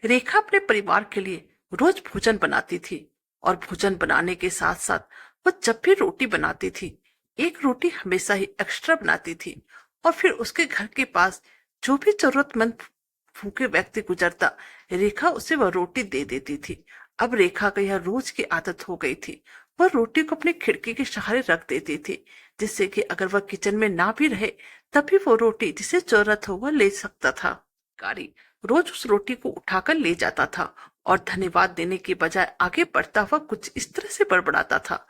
रेखा अपने परिवार के लिए रोज भोजन बनाती थी और भोजन बनाने के साथ साथ वो जब भी रोटी बनाती थी, एक रोटी हमेशा ही एक्स्ट्रा बनाती थी और फिर उसके घर के पास जो भी जरूरतमंद भूखे व्यक्ति गुजरता, रेखा उसे वह रोटी दे देती थी। अब रेखा का यह रोज की आदत हो गई थी। वह रोटी को अपनी खिड़की के सहारे रख देती थी, जिससे कि अगर वह किचन में ना भी रहे तब भी वो रोटी जिसे जरूरत हो वह ले सकता था। कारी रोज उस रोटी को उठाकर ले जाता था और धन्यवाद देने के बजाय आगे बढ़ता हुआ कुछ इस तरह से बड़बड़ाता था।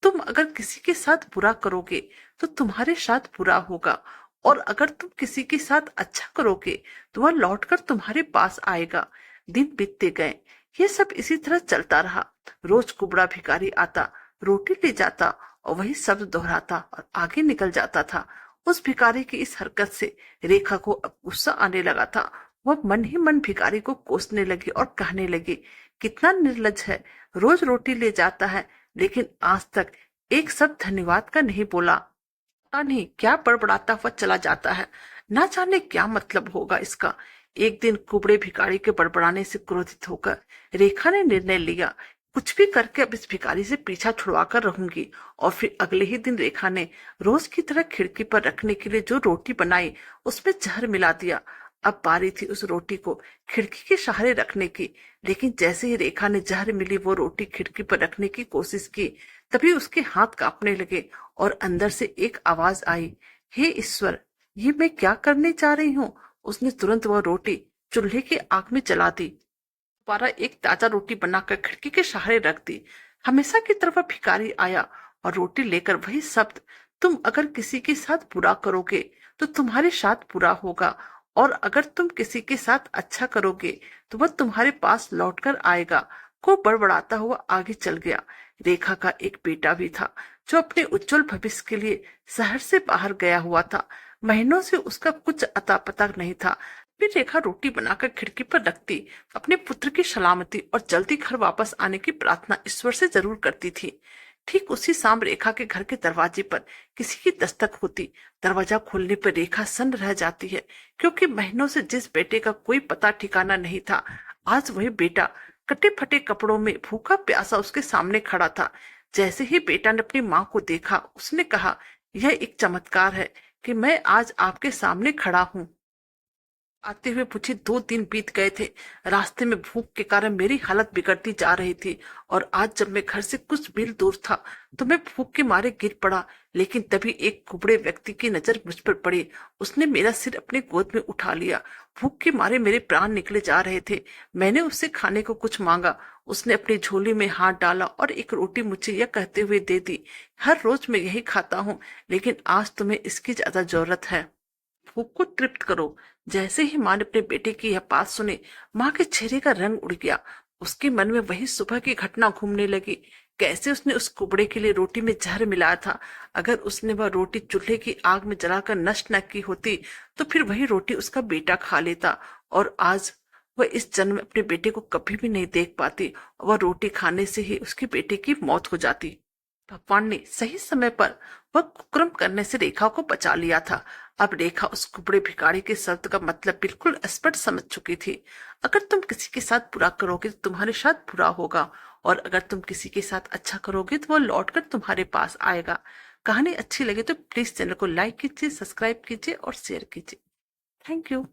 तुम अगर किसी के साथ बुरा करोगे तो तुम्हारे साथ बुरा होगा, और अगर तुम किसी के साथ अच्छा करोगे तो वह लौटकर तुम्हारे पास आएगा। दिन बीतते गए, ये सब इसी तरह चलता रहा। रोज कुबड़ा भिखारी आता, रोटी ले जाता और वही शब्द दोहराता और आगे निकल जाता था। उस भिखारी की इस हरकत से रेखा को अब गुस्सा आने लगा था। वह मन ही मन भिखारी को कोसने लगी और कहने लगी, कितना निर्लज है, रोज रोटी ले जाता है लेकिन आज तक एक शब्द धन्यवाद का नहीं बोला। पता नहीं क्या बड़बड़ाता हुआ चला जाता है, ना जाने क्या मतलब होगा इसका। एक दिन कुबड़े भिखारी के बड़बड़ाने से क्रोधित होकर रेखा ने निर्णय लिया, कुछ भी करके अब इस भिखारी से पीछा छुड़वा कर रहूंगी। और फिर अगले ही दिन रेखा ने रोज की तरह खिड़की पर रखने के लिए जो रोटी बनाई उसमें जहर मिला दिया। अब बारी थी उस रोटी को खिड़की के सहारे रखने की, लेकिन जैसे ही रेखा ने जहर मिली वो रोटी खिड़की पर रखने की कोशिश की, तभी उसके हाथ कांपने लगे और अंदर से एक आवाज आई, हे ईश्वर, ये मैं क्या करने जा रही हूँ। उसने तुरंत वह रोटी चूल्हे की आग में जला दी, दोबारा एक ताजा रोटी बनाकर खिड़की के सहारे रख दी। हमेशा की तरफ वह भिखारी आया और रोटी लेकर वही शब्द, तुम अगर किसी के साथ बुरा करोगे तो तुम्हारे साथ बुरा होगा, और अगर तुम किसी के साथ अच्छा करोगे तो वह तुम्हारे पास लौटकर आएगा, को बड़बड़ाता हुआ आगे चल गया। रेखा का एक बेटा भी था जो अपने उज्जवल भविष्य के लिए शहर से बाहर गया हुआ था। महीनों से उसका कुछ अता पता नहीं था। फिर रेखा रोटी बनाकर खिड़की पर रखती, अपने पुत्र की सलामती और जल्दी घर वापस आने की प्रार्थना ईश्वर से जरूर करती थी। ठीक उसी शाम रेखा के घर के दरवाजे पर किसी की दस्तक होती। दरवाजा खोलने पर रेखा सन्न रह जाती है, क्योंकि महीनों से जिस बेटे का कोई पता ठिकाना नहीं था, आज वही बेटा कटे फटे कपड़ों में भूखा प्यासा उसके सामने खड़ा था। जैसे ही बेटा ने अपनी माँ को देखा, उसने कहा, यह एक चमत्कार है कि मैं आज आपके सामने खड़ा हूँ। आते हुए मुझे 2 दिन बीत गए थे। रास्ते में भूख के कारण मेरी हालत बिगड़ती जा रही थी, और आज जब मैं घर से कुछ मील दूर था तो मैं भूख के मारे गिर पड़ा। लेकिन तभी एक कुबड़े व्यक्ति की नजर मुझ पर पड़ी। उसने मेरा सिर अपने गोद में उठा लिया। भूख के मारे मेरे प्राण निकले जा रहे थे। मैंने उससे खाने को कुछ मांगा। उसने अपनी झोली में हाथ डाला और एक रोटी मुझे यह कहते हुए दे दी, हर रोज मैं यही खाता हूँ, लेकिन आज तुम्हें इसकी ज्यादा जरूरत है। भूख को तृप्त करो। जैसे ही माँ ने अपने बेटे की यह बात सुनी, माँ के चेहरे का रंग उड़ गया। उसके मन में वही सुबह की घटना घूमने लगी। कैसे उसने उस कुबड़े के लिए रोटी में जहर मिलाया था। अगर उसने वह रोटी चूल्हे की आग में जलाकर नष्ट न की होती तो फिर वही रोटी उसका बेटा खा लेता, और आज वह इस जन्म में अपने बेटे को कभी भी नहीं देख पाती। वह रोटी खाने से ही उसके बेटे की मौत हो जाती। भगवान ने सही समय पर वह कुकर्म करने से रेखा को बचा लिया था। अब रेखा उस कुबड़े भिखारी के शब्द का मतलब बिल्कुल स्पष्ट समझ चुकी थी। अगर तुम किसी के साथ बुरा करोगे तो तुम्हारे साथ बुरा होगा, और अगर तुम किसी के साथ अच्छा करोगे तो वह लौटकर तुम्हारे पास आएगा। कहानी अच्छी लगे तो प्लीज चैनल को लाइक कीजिए, सब्सक्राइब कीजिए और शेयर कीजिए। Thank you.